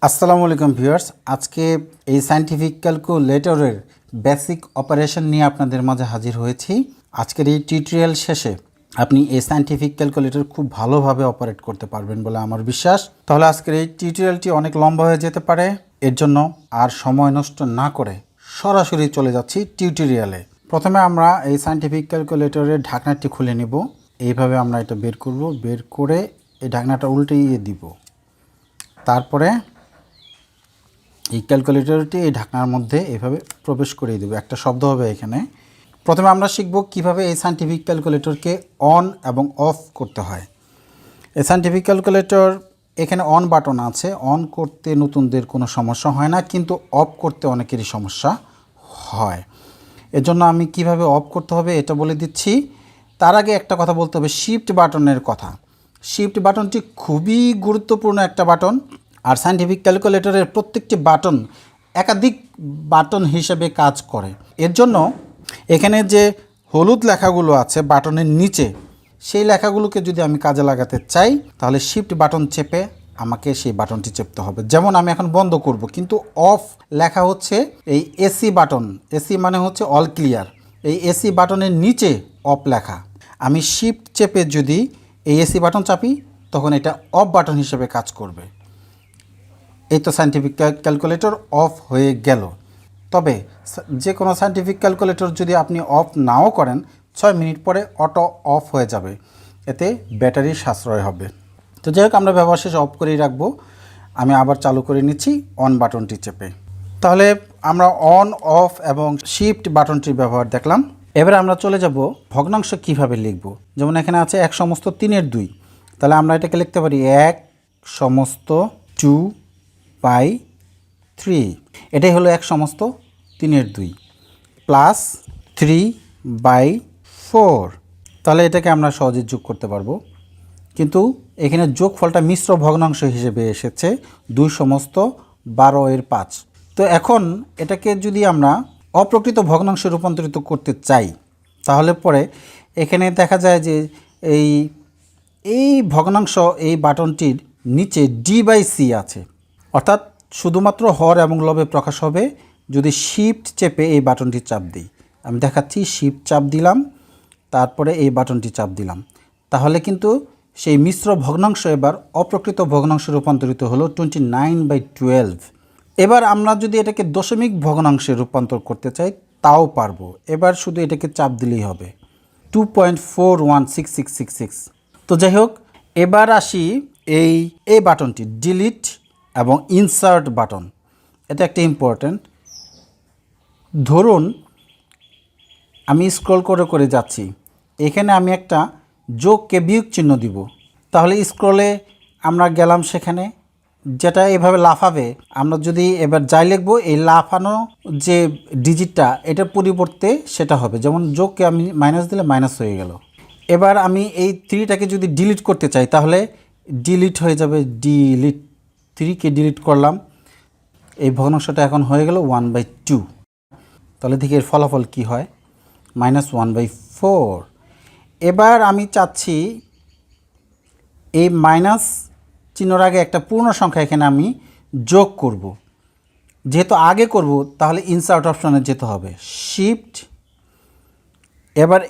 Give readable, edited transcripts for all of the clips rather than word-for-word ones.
আসসালামু আলাইকুম ভিউয়ার্স, আজকে এই সায়েন্টিফিক ক্যালকুলেটরের বেসিক অপারেশন নিয়ে আপনাদের মাঝে হাজির হয়েছি। আজকের এই টিউটোরিয়াল শেষে আপনি এই সায়েন্টিফিক ক্যালকুলেটর খুব ভালোভাবে অপারেট করতে পারবেন বলে আমার বিশ্বাস। তাহলে আজকের এই টিউটোরিয়ালটি অনেক লম্বা হয়ে যেতে পারে, এর জন্য আর সময় নষ্ট না করে সরাসরি চলে যাচ্ছি টিউটোরিয়ালে। প্রথমে আমরা এই সায়েন্টিফিক ক্যালকুলেটরের ঢাকনাটি খুলে নিব। এইভাবে আমরা এটা বের করব, বের করে এই ঢাকনাটা উল্টিয়ে দিব। তারপরে এই ক্যালকুলেটরটি এই ঢাকনার মধ্যে এভাবে প্রবেশ করিয়ে দেব। একটা শব্দ হবে এখানে। প্রথমে আমরা শিখব কিভাবে এই সায়েন্টিফিক ক্যালকুলেটরকে অন এবং অফ করতে হয়। এই সায়েন্টিফিক ক্যালকুলেটর এখানে অন বাটন আছে, অন করতে নতুনদের কোনো সমস্যা হয় না, কিন্তু অফ করতে অনেকেরই সমস্যা হয়। এজন্য আমি কিভাবে অফ করতে হবে এটা বলে দিচ্ছি। তার আগে একটা কথা বলতে হবে শিফট বাটনের কথা। শিফট বাটনটি খুবই গুরুত্বপূর্ণ একটা বাটন। আর সায়েন্টিফিক ক্যালকুলেটরের প্রত্যেকটি বাটন একাধিক বাটন হিসেবে কাজ করে। এর জন্য এখানে যে হলুদ লেখাগুলো আছে বাটনের নিচে, সেই লেখাগুলোকে যদি আমি কাজে লাগাতে চাই তাহলে শিফট বাটন চেপে আমাকে সেই বাটনটি চেপতে হবে। যেমন আমি এখন বন্ধ করব, কিন্তু অফ লেখা হচ্ছে এই এসি বাটন। এসি মানে হচ্ছে অল ক্লিয়ার। এই এসি বাটনের নিচে অফ লেখা। আমি শিফট চেপে যদি এই এসি বাটন চাপি তখন এটা অফ বাটন হিসেবে কাজ করবে। এই তো সায়েন্টিফিক ক্যালকুলেটর অফ হয়ে গেল। তবে যে কোনো সায়েন্টিফিক ক্যালকুলেটর যদি আপনি অফ নাও করেন 6 মিনিট পরে অটো অফ হয়ে যাবে, এতে ব্যাটারির সাশ্রয় হবে। তো যাই হোক, আমরা ব্যবহার শেষে অফ করেই রাখবো। আমি আবার চালু করে নিচ্ছি অন বাটনটি চেপে। তাহলে আমরা অন অফ এবং শিফট বাটনটির ব্যবহার দেখলাম। এবারে আমরা চলে যাব ভগ্নাংশ কিভাবে লিখব। যেমন এখানে আছে 1/2। তাহলে আমরা এটাকে লিখতে পারি 1/2 এটাই হলো 1/3 প্লাস 3/4। তাহলে এটাকে আমরা সহজে যোগ করতে পারবো, কিন্তু এখানে যোগফলটা মিশ্র ভগ্নাংশ হিসেবে এসেছে 2/12 তো এখন এটাকে যদি আমরা অপ্রকৃত ভগ্নাংশে রূপান্তরিত করতে চাই তাহলে পরে এখানে দেখা যায় যে এই ভগ্নাংশ এই বাটনটির নিচে D/C আছে, অর্থাৎ শুধুমাত্র হর এবং লবে প্রকাশ হবে যদি শিফট চেপে এই বাটনটি চাপ দিই। আমি দেখাচ্ছি, শিফট চাপ দিলাম, তারপরে এই বাটনটি চাপ দিলাম, তাহলে কিন্তু সেই মিশ্র ভগ্নাংশ এবার অপ্রকৃত ভগ্নাংশে রূপান্তরিত হলো 29/12। এবার আমরা যদি এটাকে দশমিক ভগ্নাংশে রূপান্তর করতে চাই তাও পারবো। এবার শুধু এটাকে চাপ দিলেই হবে 2.416666। তো যাই হোক, এবার আসি এই বাটনটি ডিলিট এবং ইনসার্ট বাটন। এটা একটা ইম্পর্ট্যান্ট। ধরুন আমি স্ক্রল করে করে যাচ্ছি, এখানে আমি একটা যোগকে বিয়োগ চিহ্ন দিব। তাহলে স্ক্রলে আমরা গেলাম, সেখানে যেটা এভাবে লাফাবে, আমরা যদি এবার যাই লিখবো এই লাফানো যে ডিজিটটা এটার পরিবর্তে সেটা হবে। যেমন যোগকে আমি মাইনাস দিলে মাইনাস হয়ে গেল। এবার আমি এই 3টাকে যদি ডিলিট করতে চাই তাহলে ডিলিট হয়ে যাবে, ডিলিট 3কে ডিলিট করলাম। এই ভগ্নাংশটা এখন হয়ে গেল 1/2। তাহলে দেখি এর ফলাফল কী হয়, -1/4। এবার আমি চাচ্ছি এই মাইনাস চিহ্নর আগে একটা পূর্ণ সংখ্যা এখানে আমি যোগ করব। যেহেতু আগে করব তাহলে ইনসার্ট অপশনে যেতে হবে, শিফট। এবার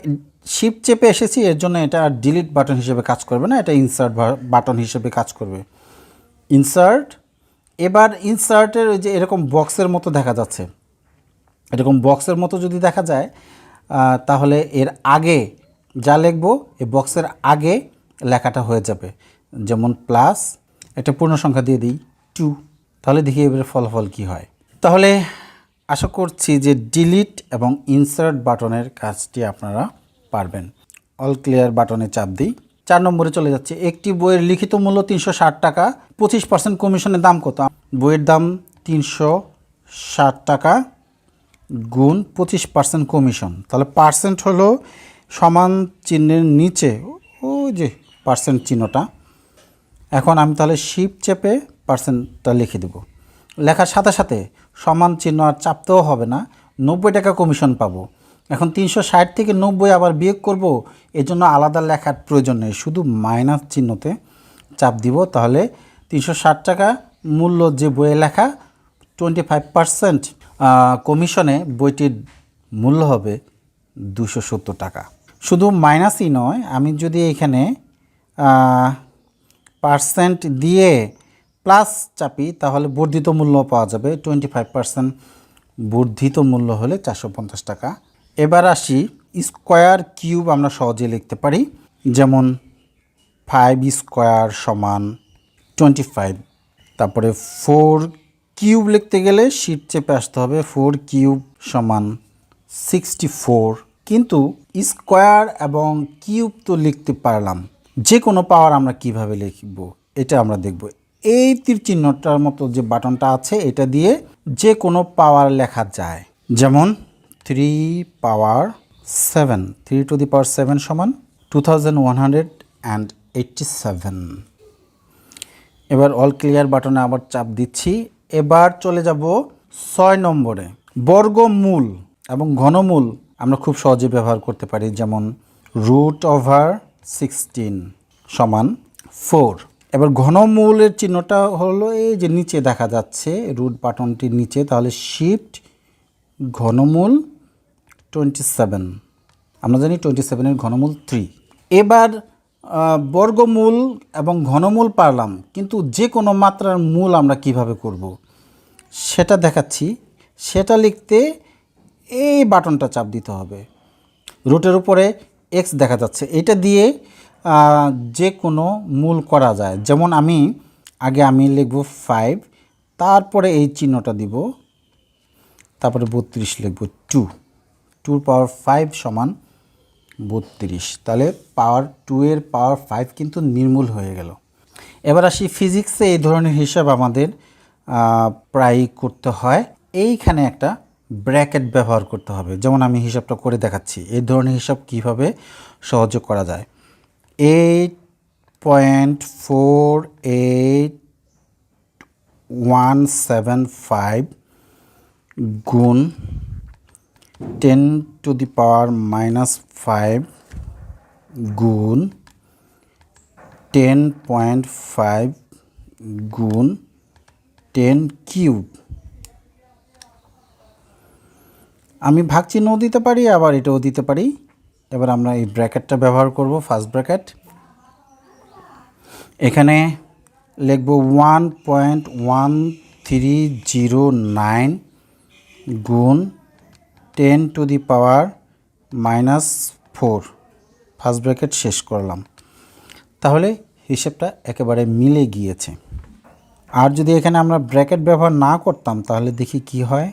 শিফট চেপে এসেছি, এর জন্য এটা আর ডিলিট বাটন হিসেবে কাজ করবে না, এটা ইনসার্ট বাটন হিসেবে কাজ করবে। ইনসার্ট। এবার ইনসার্টের যে এরকম বক্সের মতো দেখা যাচ্ছে, এরকম বক্সের মতো যদি দেখা যায় তাহলে এর আগে যা লিখব এই বক্সের আগে লেখাটা হয়ে যাবে। যেমন প্লাস একটা পূর্ণ সংখ্যা দিয়ে দিই 2। তাহলে দেখি এবারে ফলাফল কী হয়। তাহলে আশা করছি যে ডিলিট এবং ইনসার্ট বাটনের কাজটি আপনারা পারবেন। অল ক্লিয়ার বাটনে চাপ দিই। 4 নম্বরে চলে যাচ্ছে। একটি বইয়ের লিখিত মূল্য 360 টাকা, 25% কমিশনের দাম কত? বইয়ের দাম 360 টাকা গুণ 25% কমিশন। তাহলে পার্সেন্ট হলো সমান চিহ্নের নিচে ওই যে পার্সেন্ট চিহ্নটা। এখন আমি তাহলে শিফট চেপে পার্সেন্টটা লিখে দেব। লেখার সাথে সাথে সমান চিহ্ন আর চাপতেও হবে না, 90 টাকা কমিশন পাবো। এখন 360 থেকে 90 আবার বিয়োগ করব, এজন্য আলাদা লেখার প্রয়োজন নেই, শুধু মাইনাস চিহ্নতে চাপ দিব। তাহলে 360 টাকা মূল্য যে বইয়ে লেখা 25% কমিশনে বইটির মূল্য হবে 270 টাকা। শুধু মাইনাসই নয়, আমি যদি এখানে পার্সেন্ট দিয়ে প্লাস চাপি তাহলে বর্ধিত মূল্য পাওয়া যাবে। 25% বর্ধিত মূল্য হলে 450 টাকা। এবার আসি স্কোয়ার কিউব আমরা সহজে লিখতে পারি, যেমন 5 স্কোয়ার সমান 25। তারপরে 4 কিউব লিখতে গেলে শিট চেপে আসতে হবে, 4 কিউব সমান 64। কিন্তু স্কোয়ার এবং কিউব তো লিখতে পারলাম, যে কোনো পাওয়ার আমরা কিভাবে লিখব এটা আমরা দেখব। এই তীর চিহ্নটার মতো যে বাটনটা আছে এটা দিয়ে যে কোনো পাওয়ার লেখা যায়, যেমন 3 পাওয়ার 7, 3 টু দি পাওয়ার 7 সমান 2187। এবার অল ক্লিয়ার বাটনে আবার চাপ দিচ্ছি। এবার চলে যাব 6 নম্বরে। বর্গমূল এবং ঘনমূল আমরা খুব সহজে ব্যবহার করতে পারি, যেমন √16 সমান 4। এবার ঘনমূলের চিহ্নটা হলো এই যে নিচে দেখা যাচ্ছে রুট বাটনটির নিচে, তাহলে শিফট ঘনমূল 27, আমরা জানি 27-এর ঘনমূল 3। এবার বর্গমূল এবং ঘনমূল পারলাম, কিন্তু যে কোনো মাত্রার মূল আমরা কিভাবে করব সেটা দেখাচ্ছি। সেটা লিখতে এই বাটনটা চাপ দিতে হবে, রুটের উপরে এক্স দেখা যাচ্ছে, এটা দিয়ে যে কোনো মূল করা যায়। যেমন আমি লিখব 5, তারপরে এই চিহ্নটা দিব, তারপরে 32 লিখব 2 পাওয়ার 5 সমান 32। তাহলে পাওয়ার 2 এর পাওয়ার 5 কিন্তু নির্মূল হয়ে গেল। এবার আসি ফিজিক্সে এই ধরনের হিসাব আমাদের প্রায় করতে হয়। এইখানে একটা ব্র্যাকেট ব্যবহার করতে হবে, যেমন আমি হিসাবটা করে দেখাচ্ছি এই ধরনের হিসাব কিভাবে সহজে করা যায়। 8.48175 গুণ 10 টু দি পাওয়ার -5 গুণ 10.5 গুণ 10 কিউব। আমি ভাগ চিহ্নও দিতে পারি, আবার এটাও দিতে পারি। এবার আমরা এই ব্র্যাকেটটা ব্যবহার করব, ফার্স্ট ব্র্যাকেট। এখানে লিখব 1.1309 গুণ 10 to the power -4, first bracket শেষ করলাম। তাহলে হিসেবটা একেবারে মিলে গিয়েছে। আর যদি এখানে আমরা ব্র্যাকেট ব্যবহার না করতাম তাহলে দেখি কি হয়।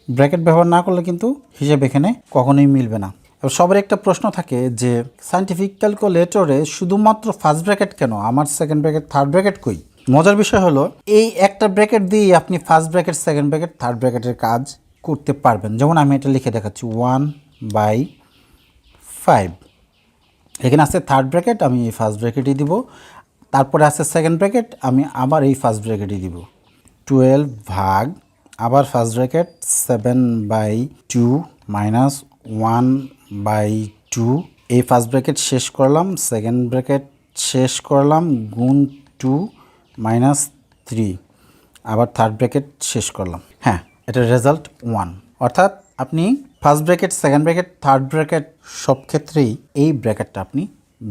ব্র্যাকেট ব্যবহার না করলে কিন্তু হিসেব এখানে কখনোই মিলবে না। এবার সবার একটা প্রশ্ন থাকে যে সায়েন্টিফিক ক্যালকুলেটরে শুধুমাত্র ফার্স্ট ব্র্যাকেট কেন, আমার সেকেন্ড ব্র্যাকেট থার্ড ব্র্যাকেট কই? মজার বিষয় হলো এই একটা ব্র্যাকেট দিয়েই আপনি first bracket, second bracket, third ব্র্যাকেটের কাজ করতে পারবেন। যেমন আমি এটা লিখে দেখাচ্ছি 1/5। এখানে আছে থার্ড ব্র্যাকেট, আমি এই ফার্স্ট ব্র্যাকেটই দিব। তারপরে আছে সেকেন্ড ব্র্যাকেট, আমি আবার এই ফার্স্ট ব্র্যাকেটই দিব। 12 ভাগ আবার ফার্স্ট ব্র্যাকেট 7/2 মাইনাস 1/2, এই ফার্স্ট ব্র্যাকেট শেষ করলাম, সেকেন্ড ব্র্যাকেট শেষ করলাম, গুণ 2 মাইনাস 3, আবার থার্ড ব্র্যাকেট শেষ করলাম। হ্যাঁ, এটার রেজাল্ট 1। অর্থাৎ আপনি first bracket, second bracket, third bracket সব ক্ষেত্রেই এই ব্র্যাকেটটা আপনি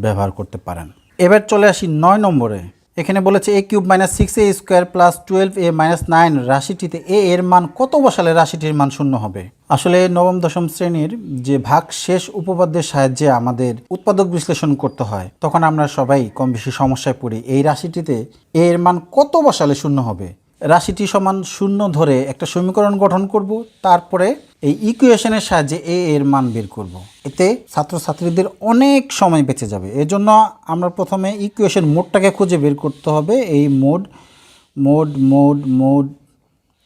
ব্যবহার করতে পারেন। এবার চলে আসি 9 নম্বরে। এখানে বলেছে a³ - 6a² + 12a - 9 রাশিটিতে a এর মান কত বসালে রাশিটির মান শূন্য হবে? আসলে নবম দশম শ্রেণীর যে ভাগ শেষ উপপাদ্যের সাহায্যে আমাদের উৎপাদক বিশ্লেষণ করতে হয়, তখন আমরা সবাই কম বেশি সমস্যায় পড়ি। এই রাশিটিতে a এর মান কত বসালে শূন্য হবে? রাশিটি সমান শূন্য ধরে একটা সমীকরণ গঠন করব, তারপরে এই ইকুয়েশনের সাহায্যে a এর মান বের করব। এতে ছাত্রছাত্রীদের অনেক সময় বেঁচে যাবে। এজন্য আমরা প্রথমে ইকুয়েশন মোডটাকে খুঁজে বের করতে হবে। এই মোড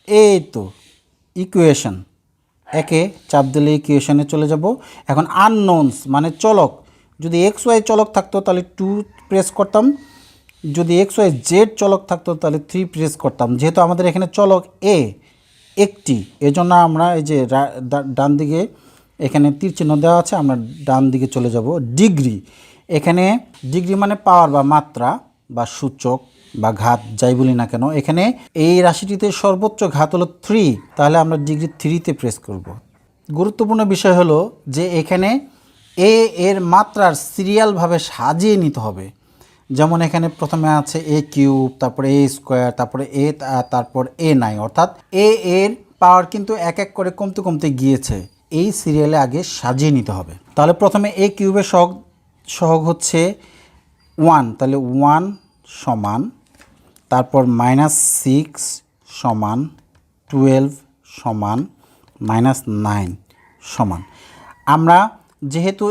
এই তো ইকুয়েশন, একে চাপ দিলে ইকুয়েশনে চলে যাব। এখন আননোনস মানে চলক, যদি XY চলক থাকতো তাহলে 2 প্রেস করতাম, যদি XY Z চলক থাকতো তাহলে 3 প্রেস করতাম। যেহেতু আমাদের এখানে চলক A একটি, এজন্য আমরা এই যে ডান দিকে এখানে তীর চিহ্ন দেওয়া আছে, আমরা ডান দিকে চলে যাব। ডিগ্রি, এখানে ডিগ্রি মানে পাওয়ার বা মাত্রা বা সূচক, বা ঘাত যাই বলি না কেন, এখানে এই রাশিটিতে সর্বোচ্চ ঘাত হলো 3, তাহলে আমরা ডিগ্রি 3-তে প্রেস করব। গুরুত্বপূর্ণ বিষয় হলো যে এখানে এর মাত্রার সিরিয়ালভাবে সাজিয়ে নিতে হবে। যেমন এখানে প্রথমে আছে a³, তারপরে a², তারপরে তারপর a9, অর্থাৎ এর পাওয়ার কিন্তু এক এক করে কমতে কমতে গিয়েছে। এই সিরিয়ালে আগে সাজিয়ে নিতে হবে। তাহলে প্রথমে a³ এর সহগ হচ্ছে 1, তাহলে 1 সমান, তারপর -6 সমান 12 সমান -9 সমান। আমরা যেহেতু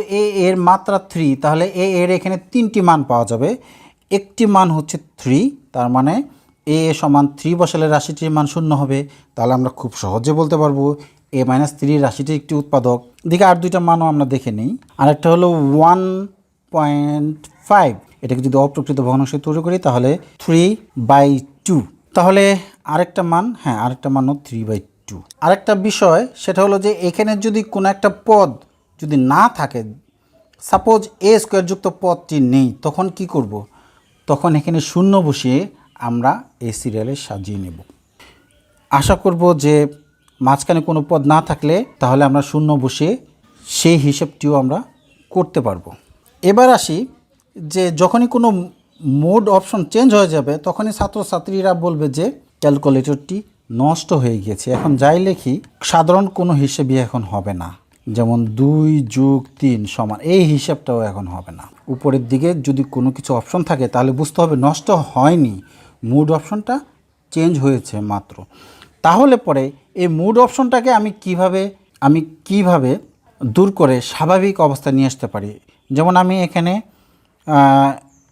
এর মাত্রা 3, তাহলে এর এখানে 3টি মান পাওয়া যাবে। একটি মান হচ্ছে 3, তার মানে সমান 3 বসালে রাশিটির মান 0 হবে। তাহলে আমরা খুব সহজে বলতে পারবো a-3 রাশিটি একটি উৎপাদক। দিকে আর দুইটা মানও আমরা দেখে নিই। আরেকটা হলো 1.5, এটাকে যদি অপ্রকৃত ভগ্নাংশ তৈরি করি তাহলে 3/2। তাহলে আরেকটা মান, হ্যাঁ আরেকটা মানও 3/2। আরেকটা বিষয় সেটা হলো যে এখানে যদি কোনো একটা পদ যদি না থাকে, সাপোজ a² যুক্ত পদটি নেই, তখন কি করব? তখন এখানে 0 বসিয়ে আমরা এই সিরিয়ালে সাজিয়ে নেব। আশা করব যে মাঝখানে কোনো পদ না থাকলে তাহলে আমরা 0 বসিয়ে সেই হিসেবটিও আমরা করতে পারবো। এবার আসি যে যখনই কোনো মোড অপশন চেঞ্জ হয়ে যাবে তখনই ছাত্রছাত্রীরা বলবে যে ক্যালকুলেটরটি নষ্ট হয়ে গিয়েছে। এখন যাই লিখি, সাধারণ কোনো হিসেবই এখন হবে না। যেমন 2+3 সমান, এই হিসাবটাও এখন হবে না। উপরের দিকে যদি কোনো কিছু অপশন থাকে তাহলে বুঝতে হবে নষ্ট হয়নি, মুড অপশনটা চেঞ্জ হয়েছে মাত্র। তাহলে পরে এই মুড অপশনটাকে আমি কিভাবে দূর করে স্বাভাবিক অবস্থায় নিয়ে আসতে পারি। যেমন আমি এখানে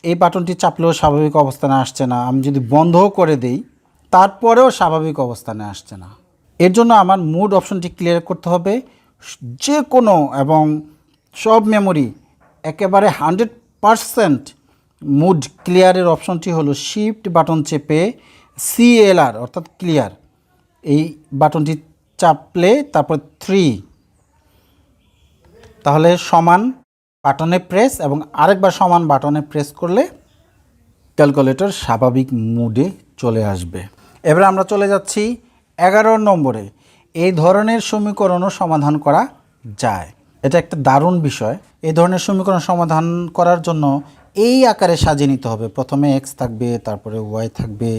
এই বাটনটি চাপলেও স্বাভাবিক অবস্থানে আসছে না, আমি যদি বন্ধও করে দেই তারপরেও স্বাভাবিক অবস্থানে আসছে না। এর জন্য আমার মুড অপশনটি ক্লিয়ার করতে হবে। যে কোনো এবং সব মেমোরি একেবারে 100% মুড ক্লিয়ারের অপশনটি হলো শিফট বাটন চেপে CLR অর্থাৎ ক্লিয়ার, এই বাটনটি চাপলে তারপর 3, তাহলে সমান বাটনে প্রেস এবং আরেকবার সমান বাটনে প্রেস করলে ক্যালকুলেটর স্বাভাবিক মুডে চলে আসবে। এবার আমরা চলে যাচ্ছি 11 নম্বরে। এই ধরনের সমীকরণও সমাধান করা যায়। এটা একটা দারুণ বিষয়। এই ধরনের সমীকরণ সমাধান করার জন্য এই আকারে সাজিয়ে নিতে হবে। প্রথমে x থাকবে, তারপরে y থাকবে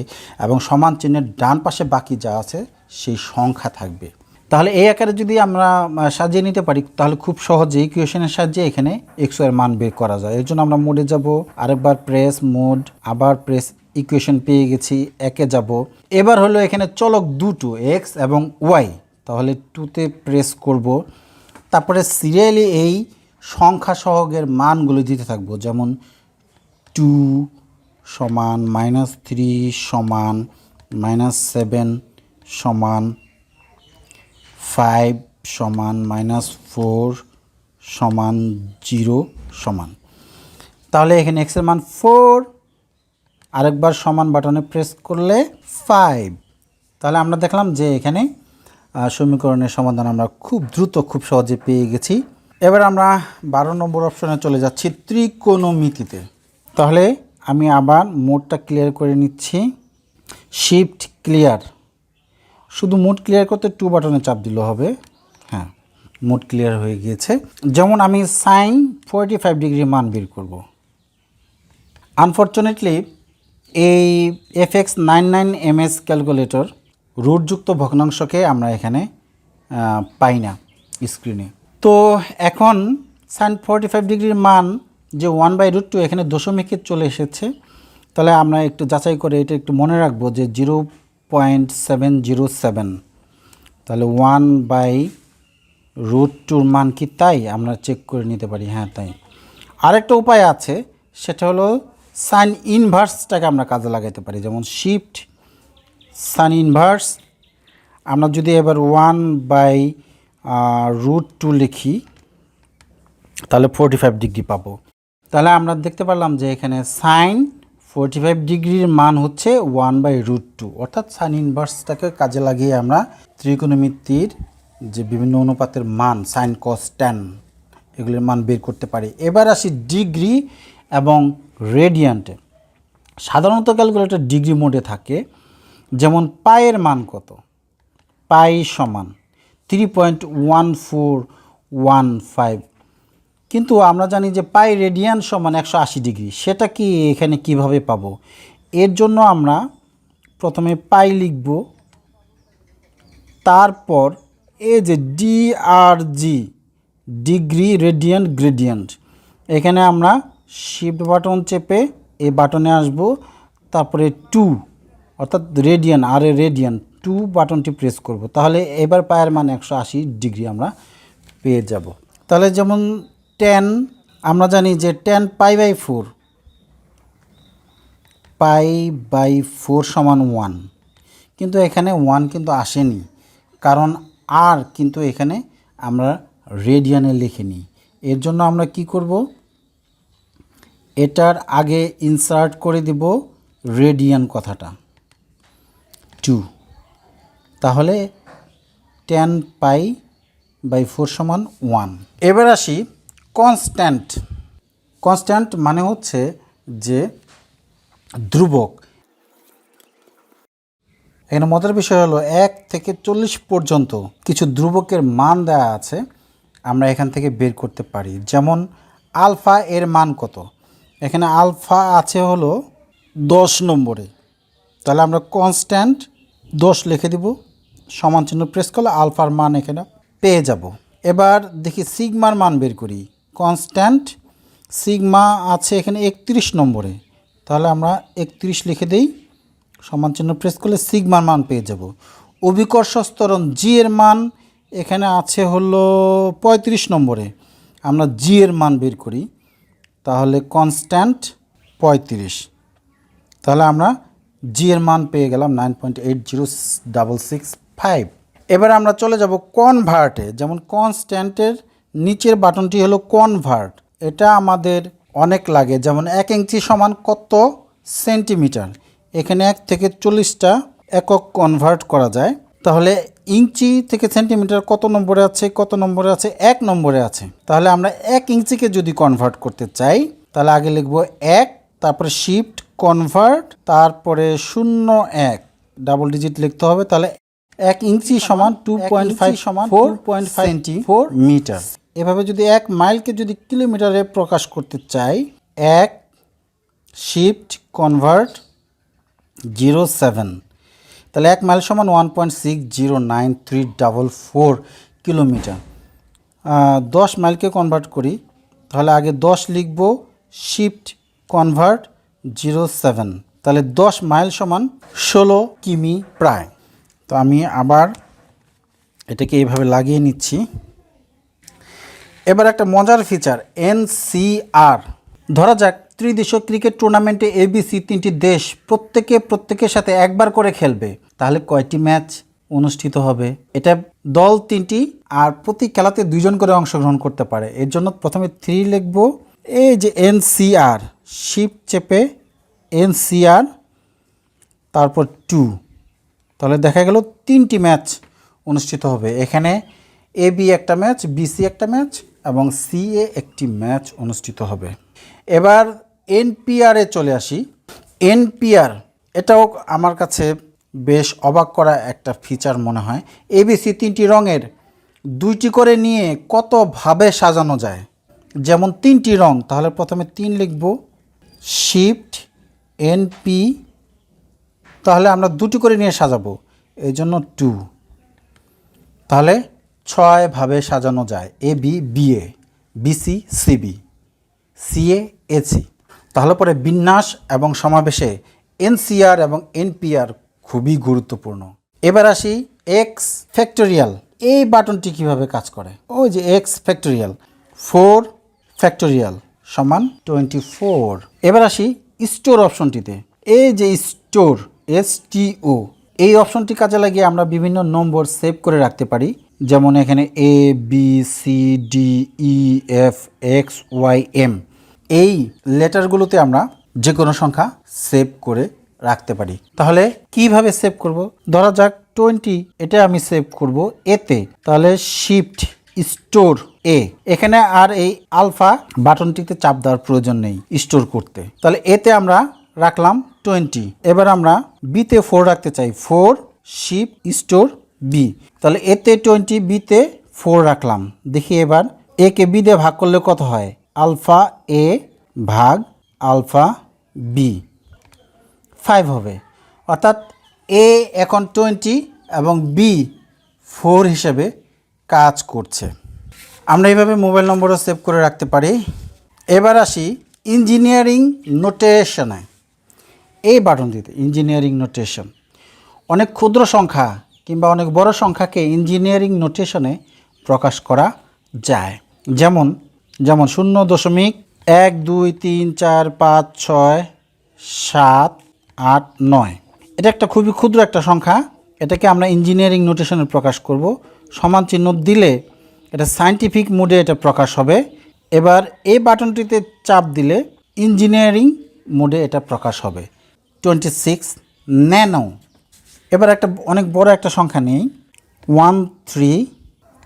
এবং সমান চিহ্নের ডান পাশে বাকি যা আছে সেই সংখ্যা থাকবে। তাহলে এই আকারে যদি আমরা সাজিয়ে নিতে পারি তাহলে খুব সহজে ইকুয়েশনের সাহায্যে এখানে x এর মান বের করা যায়। এর জন্য আমরা মোডে যাব, আরেকবার প্রেস মোড, আবার প্রেস, ইকুয়েশন পেয়ে গেছি, একে যাব। এবার হলো এখানে চলক দুটো x এবং y, তাহলে 2তে প্রেস করব। তারপরে সিরিয়ালি এই সংখ্যা সহগের মানগুলো দিতে থাকবো। যেমন 2 সমান -3 সমান -7 সমান 5 সমান -4 সমান 0 সমান। তাহলে এখানে x এর মান 4, আরেকবার সমান বাটনে প্রেস করলে 5। তাহলে আমরা দেখলাম যে এখানে সমীকরণের সমাধান আমরা খুব দ্রুত খুব সহজে পেয়ে গেছি। এবার আমরা 12 নম্বর অপশনে চলে যাচ্ছি, ত্রিকোণমিতিতে। তাহলে আমি আবার মোডটা ক্লিয়ার করে নিচ্ছি, শিফট ক্লিয়ার। শুধু মোড ক্লিয়ার করতে 2 বাটনে চাপ দিলে হবে। হ্যাঁ, মোড ক্লিয়ার হয়ে গিয়েছে। যেমন আমি sin 45 ডিগ্রি মান বের করব। আনফরচুনেটলি এই FX99MS ক্যালকুলেটর রুটযুক্ত ভগ্নাংশকে আমরা এখানে পাই না স্ক্রিনে। তো এখন sin 45 ডিগ্রির মান যে 1/√2 এখানে দশমিকে চলে এসেছে। তাহলে আমরা একটু যাচাই করে এটা একটু মনে রাখবো যে 0.707। তাহলে 1/√2 মান কি তাই আমরা চেক করে নিতে পারি। হ্যাঁ তাই। আরেকটা উপায় আছে, সেটা হলো সাইন ইনভার্সটাকে আমরা কাজে লাগাইতে পারি। যেমন শিফট সাইন ইনভার্স, আমরা যদি এবার 1/√2 লিখি তাহলে 45 ডিগ্রি পাবো। তাহলে আমরা দেখতে পারলাম যে এখানে সাইন 45 ডিগ্রির মান হচ্ছে 1/√2, অর্থাৎ সাইন ইনভার্সটাকে কাজে লাগিয়ে আমরা ত্রিকোণমিতির যে বিভিন্ন অনুপাতের মান সাইন কস ট্যান এগুলির মান বের করতে পারি। এবার আসি ডিগ্রি এবং রেডিয়ান্টে। সাধারণত ক্যালকুলেটর ডিগ্রি মোডে থাকে, যেমন পায়ের মান কত, পাই সমান 3.1415, কিন্তু আমরা জানি যে পাই রেডিয়ান সমান 180 ডিগ্রি। সেটা কি এখানে কিভাবে পাবো? এর জন্য আমরা প্রথমে পাই লিখব, তারপর এই যে ডিআরজি ডিগ্রি রেডিয়ান গ্রেডিয়েন্ট, এখানে আমরা শিফট বাটন চেপে এই বাটনে আসব, তারপরে 2 অর্থাৎ রেডিয়ান আর এ রেডিয়ান 2 বাটনটি প্রেস করব, তাহলে এবার পায়ের মান 180 ডিগ্রি আমরা পেয়ে যাব। তাহলে যেমন 10, আমরা জানি যে 10 পাই বাই 4 সমান 1, কিন্তু এখানে 1 কিন্তু আসেনি, কারণ আর কিন্তু এখানে আমরা রেডিয়ানে লিখিনি। এর জন্য আমরা কি করব, এটার আগে ইনসার্ট করে দিব রেডিয়ান কথাটা 2, তাহলে 10 পাই/4 সমান 1। এবার আসি কনস্ট্যান্ট। কনস্ট্যান্ট মানে হচ্ছে যে ধ্রুবক। এখানে মজার বিষয় হলো 1 থেকে 40 পর্যন্ত কিছু ধ্রুবকের মান দেওয়া আছে, আমরা এখান থেকে বের করতে পারি। যেমন আলফা এর মান কত, এখানে আলফা আছে হলো 10 নম্বরে, তাহলে আমরা কনস্ট্যান্ট 10 লিখে দিব, সমান চিহ্ন প্রেস করলে আলফার মান এখানে পেয়ে যাব। এবার দেখি সিগমার মান বের করি। কনস্ট্যান্ট সিগমা আছে এখানে 31 নম্বরে, তাহলে আমরা 31 লিখে দেই, সমান চিহ্ন প্রেস করলে সিগমার মান পেয়ে যাব। অভিকর্ষ ত্বরণ জি এর মান এখানে আছে হলো 35 নম্বরে, আমরা জি এর মান বের করি, তাহলে কনস্ট্যান্ট 35, তাহলে আমরা জি এর মান পেয়ে গেলাম 9.80665। এবার আমরা চলে যাব কনভার্টে। যেমন কনস্ট্যান্টের নিচের বাটনটি হলো কনভার্ট, এটা আমাদের অনেক লাগে। যেমন 1 ইঞ্চি সমান কত সেন্টিমিটার, এখানে 1 থেকে 40টা একক কনভার্ট করা যায়। তাহলে ইঞ্চি থেকে সেন্টিমিটার কত নম্বরে আছে, কত নম্বরে আছে, 1 নম্বরে আছে। তাহলে আমরা 1 ইঞ্চিকে যদি কনভার্ট করতে চাই, তাহলে আগে লিখব 1, তারপরে শিফট কনভার্ট, তারপরে 01 ডাবল ডিজিট লিখতে হবে। তাহলে 1 ইঞ্চি সমান 2.5 সেন্টিমিটার। এভাবে যদি 1 মাইলকে যদি কিলোমিটারে প্রকাশ করতে চাই, 1 শিফট কনভার্ট 07, তাহলে 1 মাইল সমান 1.609344 কিলোমিটার। 10 মাইলকে কনভার্ট করি, তাহলে আগে 10 লিখব, শিফট কনভার্ট 07, তাহলে 10 মাইল সমান 16 কিমি প্রায়। তো আমি আবার এটাকে এইভাবে লাগিয়ে নিচ্ছি। এবার একটা মজার ফিচার এনসিআর। ধরা যাক ত্রিদেশীয় ক্রিকেট টুর্নামেন্টে এবিসি 3টি দেশ প্রত্যেকের সাথে একবার করে খেলবে, তাহলে কয়টি ম্যাচ অনুষ্ঠিত হবে? এটা দল 3টি, আর প্রতি খেলাতে 2 জন করে অংশগ্রহণ করতে পারে। এর জন্য প্রথমে 3 লিখব, এই যে এনসিআর, শিফট চেপে এনসিআর, তারপর 2, তাহলে দেখা গেল 3টি ম্যাচ অনুষ্ঠিত হবে। এখানে এবি একটা ম্যাচ, বিসি একটা ম্যাচ এবং সিএ একটি ম্যাচ অনুষ্ঠিত হবে। এবার এনপিআরে চলে আসি। এনপিআর এটাও আমার কাছে বেশ অবাক করা একটা ফিচার মনে হয়। এবিসি 3টি রঙের 2টি করে নিয়ে কতভাবে সাজানো যায়। যেমন 3টি রং, তাহলে প্রথমে 3 লিখব, শিফট এনপি, তাহলে আমরা 2টি করে নিয়ে সাজাবো, এই জন্য 2, তাহলে 6 ভাবে সাজানো যায়। AB BA, BC CB, CA AC. তাহলে পরে বিন্যাস এবং সমাবেশে এনসিআর এবং এনপিআর খুবই গুরুত্বপূর্ণ। এবার আসি এক্স ফ্যাক্টোরিয়াল। এই বাটনটি কিভাবে কাজ করে? ওই যে এক্স ফ্যাক্টোরিয়াল, 4 ফ্যাক্টোরিয়াল সমান 24। এবার আসি স্টোর অপশনটিতে। এই যে স্টোর STO, এই অপশনটি কাজে লাগিয়ে আমরা বিভিন্ন নম্বর সেভ করে রাখতে পারি। যেমন এখানে ABCDEFXYM, এই লেটারগুলোতে আমরা যে কোনো সংখ্যা সেভ করে রাখতে পারি। তাহলে কিভাবে সেভ করব? ধরা যাক 20, এটা আমি সেভ করব এতে, তাহলে শিফট স্টোর এ, এখানে আর এই আলফা বাটনটিতে চাপ দেওয়ার প্রয়োজন নেই স্টোর করতে। তাহলে এতে আমরা রাখলাম 20। এবার আমরা বিতে 4 রাখতে চাই, 4 শিপ স্টোর বি, তাহলে এতে 20, বিতে 4 রাখলাম। দেখি এবার এ কে বি দিয়ে ভাগ করলে কত হয়, আলফা এ ভাগ আলফা বি 5 হবে। অর্থাৎ এ এখন 20 এবং বি 4 হিসেবে কাজ করছে। আমরা এইভাবে মোবাইল নম্বরও সেভ করে রাখতে পারি। এবার আসি ইঞ্জিনিয়ারিং নোটেশনে। এই বাটনটিতে ইঞ্জিনিয়ারিং নোটেশন, অনেক ক্ষুদ্র সংখ্যা কিংবা অনেক বড় সংখ্যাকে ইঞ্জিনিয়ারিং নোটেশনে প্রকাশ করা যায়। যেমন 0.1 2 3 4 5 6 7 8 9, এটা একটা খুবই ক্ষুদ্র একটা সংখ্যা, এটাকে আমরা ইঞ্জিনিয়ারিং নোটেশনে প্রকাশ করব। সমান চিহ্ন দিলে এটা সায়েন্টিফিক মোডে এটা প্রকাশ হবে। এবার এই বাটনটিতে চাপ দিলে ইঞ্জিনিয়ারিং মোডে এটা প্রকাশ হবে। 26 ন্যানো। এবার একটা অনেক বড় একটা সংখ্যা নেই, 1 3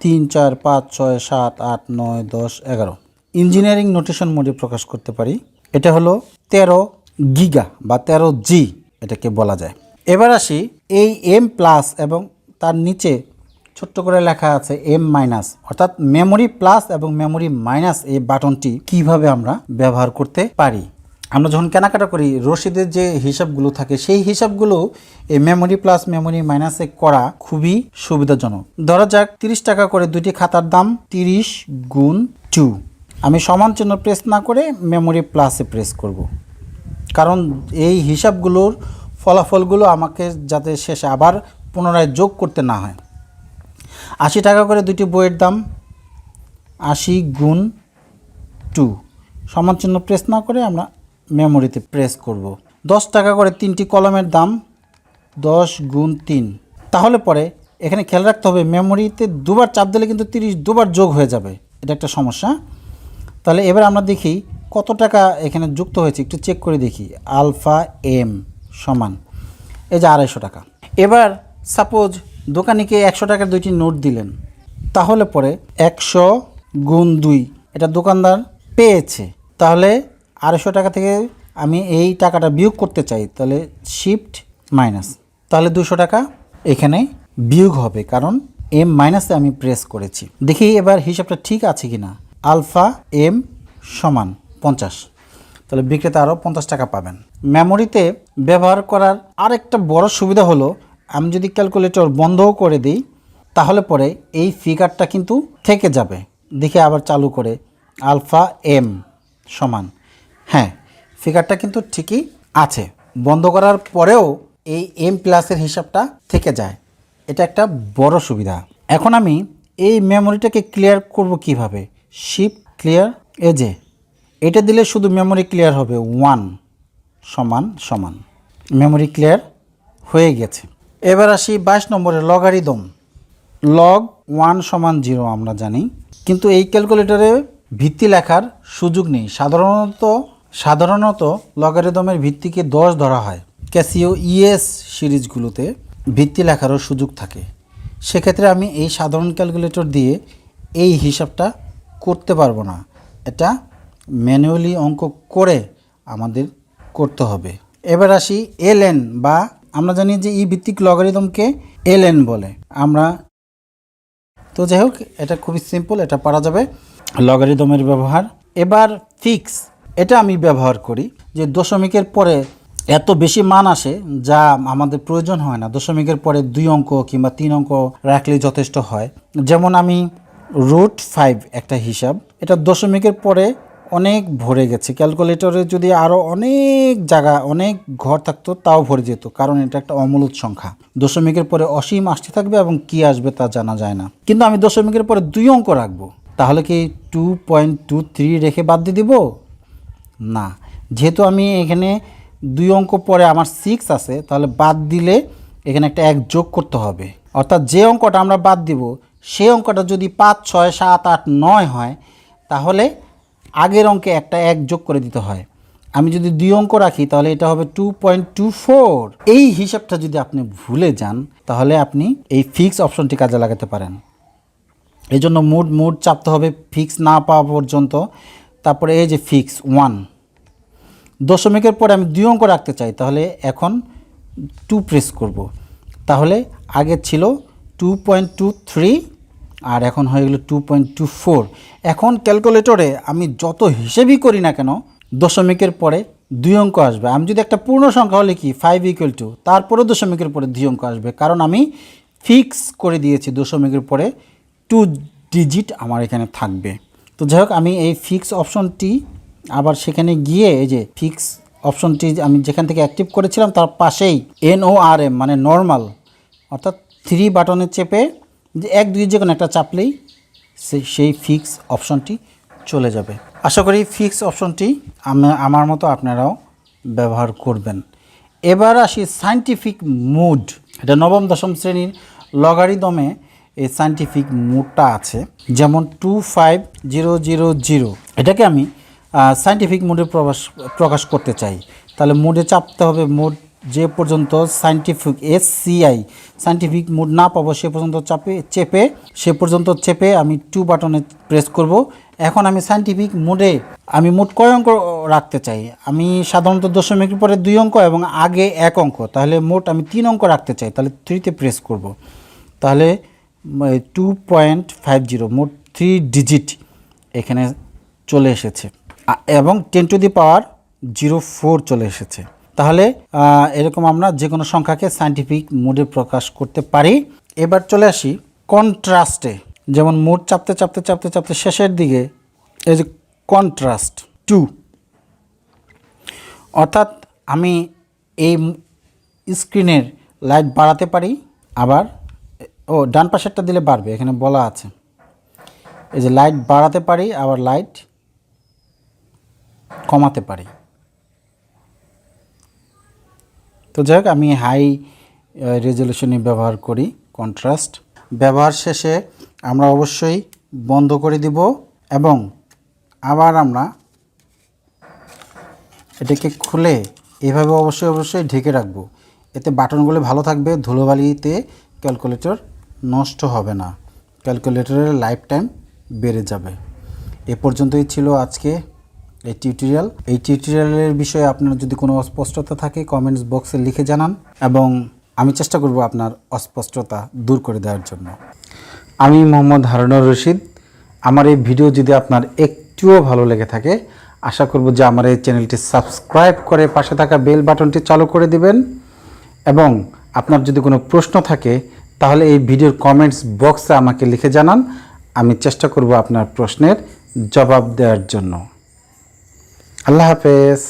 3 4 5 6 7 8 9 10 11, ইঞ্জিনিয়ারিং নোটেশন মোডে প্রকাশ করতে পারি। এটা হলো 13 গিগা বা 13 জি এটাকে বলা যায়। এবার আসি এই এম প্লাস এবং তার নিচে ছোট্ট করে লেখা আছে এম মাইনাস, অর্থাৎ মেমোরি প্লাস এবং মেমোরি মাইনাস, এই বাটনটি কিভাবে আমরা ব্যবহার করতে পারি। আমরা যখন কেনাকাটা করি রসিদের যে হিসাবগুলো থাকে সেই হিসাবগুলো এই মেমোরি প্লাস মেমোরি মাইনাসে করা খুবই সুবিধাজনক। ধরা যাক 30 টাকা করে দুটি খাতার দাম 30 গুণ 2, আমি সমান চিহ্ন প্রেস না করে মেমোরি প্লাসে প্রেস করব, কারণ এই হিসাবগুলোর ফলাফলগুলো আমাকে যাতে শেষে আবার পুনরায় যোগ করতে না হয়। 80 টাকা করে দুটি বইয়ের দাম 80 গুণ 2, সমান চিহ্ন প্রেস না করে আমরা মেমোরিতে প্রেস করব। 10 টাকা করে তিনটি কলমের দাম 10 গুণ 3, তাহলে পরে এখানে খেয়াল রাখতে হবে মেমোরিতে দুবার চাপ দিলে কিন্তু 30 দুবার যোগ হয়ে যাবে, এটা একটা সমস্যা। তাহলে এবার আমরা দেখি কত টাকা এখানে যুক্ত হয়েছে, একটু চেক করে দেখি। আলফা এম সমান এই যে 250 টাকা। এবার সাপোজ দোকানিকে 100 টাকার দুইটি নোট দিলেন, তাহলে পরে 100 গুণ 2 এটা দোকানদার পেয়েছে, তাহলে 250 টাকা থেকে আমি এই টাকাটা বিয়োগ করতে চাই, তাহলে শিফট মাইনাস, তাহলে 200 টাকা এখানে বিয়োগ হবে, কারণ এম মাইনাসে আমি প্রেস করেছি। দেখি এবার হিসাবটা ঠিক আছে কিনা। আলফা এম সমান 50, তাহলে বিক্রেতা আরও 50 টাকা পাবেন। মেমোরিতে ব্যবহার করার আরেকটা বড় সুবিধা হলো আমি যদি ক্যালকুলেটর বন্ধও করে দিই তাহলে পরে এই ফিগারটা কিন্তু থেকে যাবে। দেখি আবার চালু করে আলফা এম সমান, হ্যাঁ ফিগারটা কিন্তু ঠিকই আছে, বন্ধ করার পরেও এই এম প্লাসের হিসাবটা থেকে যায়, এটা একটা বড় সুবিধা। এখন আমি এই মেমোরিটাকে ক্লিয়ার করব কিভাবে, শিফট ক্লিয়ার, এই যে এটা দিলে শুধু মেমোরি ক্লিয়ার হবে, 1 সমান সমান, মেমোরি ক্লিয়ার হয়ে গেছে। এবার আসি 22 নম্বরে লগারিদম। লগ 1 সমান 0 আমরা জানি, কিন্তু এই ক্যালকুলেটরে ভিত্তি লেখার সুযোগ নেই। সাধারণত লগারিদমের ভিত্তিকে 10 ধরা হয়। ক্যাসিও ইএস সিরিজগুলোতে ভিত্তি লেখারও সুযোগ থাকে, সেক্ষেত্রে আমি এই সাধারণ ক্যালকুলেটর দিয়ে এই হিসাবটা করতে পারবো না, এটা ম্যানুয়ালি অঙ্ক করে আমাদের করতে হবে। এবার আসি এলএন, বা আমরা জানি যে ই ভিত্তিক লগারিদমকে এলএন বলে আমরা, তো যাই হোক এটা খুবই সিম্পল, এটা পারা যাবে লগারিদমের ব্যবহার। এবার ফিক্স, এটা আমি ব্যবহার করি যে দশমিকের পরে এত বেশি মান আসে যা আমাদের প্রয়োজন হয় না, দশমিকের পরে 2 অঙ্ক কিংবা 3 অঙ্ক রাখলেই যথেষ্ট হয়। যেমন আমি √5 একটা হিসাব, এটা দশমিকের পরে অনেক ভরে গেছে, ক্যালকুলেটরে যদি আরও অনেক জায়গা অনেক ঘর থাকতো তাও ভরে যেত, কারণ এটা একটা অমূলত সংখ্যা, দশমিকের পরে অসীম আসতে থাকবে এবং কি আসবে তা জানা যায় না। কিন্তু আমি দশমিকের পরে 2 অঙ্ক রাখবো, তাহলে কি 2.23 রেখে বাদ দিয়ে দিব না, যেহেতু আমি এখানে 2 অঙ্ক পরে আমার 6 আছে, তাহলে বাদ দিলে এখানে একটা 1 যোগ করতে হবে, অর্থাৎ যে অঙ্কটা আমরা বাদ দিব সেই অঙ্কটা যদি 5 6 7 8 9 হয় তাহলে আগের অঙ্কে একটা 1 যোগ করে দিতে হয়। আমি যদি 2 অঙ্ক রাখি তাহলে এটা হবে 2.24। এই হিসাবটা যদি আপনি ভুলে যান তাহলে আপনি এই ফিক্স অপশনটি কাজে লাগাতে পারেন। এই জন্য মুড চাপতে হবে ফিক্স না পাওয়া পর্যন্ত, তারপরে এই যে ফিক্স 1, দশমিকের পরে আমি 2 অঙ্ক রাখতে চাই, তাহলে এখন 2 প্রেস করব। তাহলে আগে ছিল 2.23 আর এখন হয়ে গেল 2.24। এখন ক্যালকুলেটরে আমি যত হিসেবই করি না কেন দশমিকের পরে 2 অঙ্ক আসবে। আমি যদি একটা পূর্ণ সংখ্যা হলে কি 5 = তারপরে দশমিকের পরে 2 অঙ্ক আসবে, কারণ আমি ফিক্স করে দিয়েছি দশমিকের পরে 2 ডিজিট আমার এখানে থাকবে। তো যাই হোক, আমি এই ফিক্স অপশনটি আবার সেখানে গিয়ে এই যে ফিক্স অপশনটি আমি যেখান থেকে অ্যাক্টিভ করেছিলাম তার পাশেই NORM মানে নর্মাল অর্থাৎ 3 বাটনে চেপে যে 1 2 যে কোনো একটা চাপলেই সেই ফিক্স অপশনটি চলে যাবে। আশা করি ফিক্স অপশনটি আমার মতো আপনারাও ব্যবহার করবেন। এবার আসি সায়েন্টিফিক মুড। এটা নবম দশম শ্রেণীর লগারিদমে এই সায়েন্টিফিক মুডটা আছে, যেমন 25000। এটাকে আমি সায়েন্টিফিক মুডে প্রকাশ করতে চাই, তাহলে মুডে চাপতে হবে। মুড যে পর্যন্ত SCI সায়েন্টিফিক মুড না পাবো সে পর্যন্ত চেপে আমি 2 বাটনে প্রেস করব। এখন আমি সায়েন্টিফিক মুডে আমি মোট কয় অঙ্ক রাখতে চাই? আমি সাধারণত দশমিকের পরে 2 অঙ্ক এবং আগে 1 অঙ্ক, তাহলে মোট আমি 3 অঙ্ক রাখতে চাই, তাহলে 3তে প্রেস করব। তাহলে 2.50 মোট 3 ডিজিট এখানে চলে এসেছে এবং 10^04 চলে এসেছে। তাহলে এরকম আমরা যে কোনো সংখ্যাকে সায়েন্টিফিক মুডে প্রকাশ করতে পারি। এবার চলে আসি কন্ট্রাস্টে, যেমন মুড চাপতে শেষের দিকে এই যে কন্ট্রাস্ট 2, অর্থাৎ আমি এই স্ক্রিনের লাইট বাড়াতে পারি, আবার ডান পাশেরটা দিলে বাড়বে, এখানে বলা আছে। এই যে লাইট বাড়াতে পারি, আবার লাইট কমাতে পারি। তো যাই হোক, আমি হাই রেজলিউশনই ব্যবহার করি কন্ট্রাস্ট। ব্যবহার শেষে আমরা অবশ্যই বন্ধ করে দিব এবং আবার আমরা এটাকে খুলে এভাবে অবশ্যই ঢেকে রাখবো। এতে বাটনগুলো ভালো থাকবে, ধুলোবালিতে ক্যালকুলেটর নষ্ট হবে না, ক্যালকুলেটরের লাইফ টাইম বেড়ে যাবে। এ পর্যন্তই ছিল আজকে এই টিউটোরিয়াল। এই টিউটোরিয়ালের বিষয়ে আপনার যদি কোনো অস্পষ্টতা থাকে কমেন্টস বক্সে লিখে জানান এবং আমি চেষ্টা করব আপনার অস্পষ্টতা দূর করে দেওয়ার জন্য। আমি মোহাম্মদ হারুনুর রশিদ। আমার এই ভিডিও যদি আপনার একটুও ভালো লেগে থাকে, আশা করব যে আমার এই চ্যানেলটি সাবস্ক্রাইব করে পাশে থাকা বেল বাটনটি চালু করে দিবেন এবং আপনার যদি কোনো প্রশ্ন থাকে তাহলে এই ভিডিওর কমেন্টস বক্সে আমাকে লিখে জানান। আমি চেষ্টা করব আপনার প্রশ্নের জবাব দেওয়ার জন্য। আল্লাহ হাফেজ।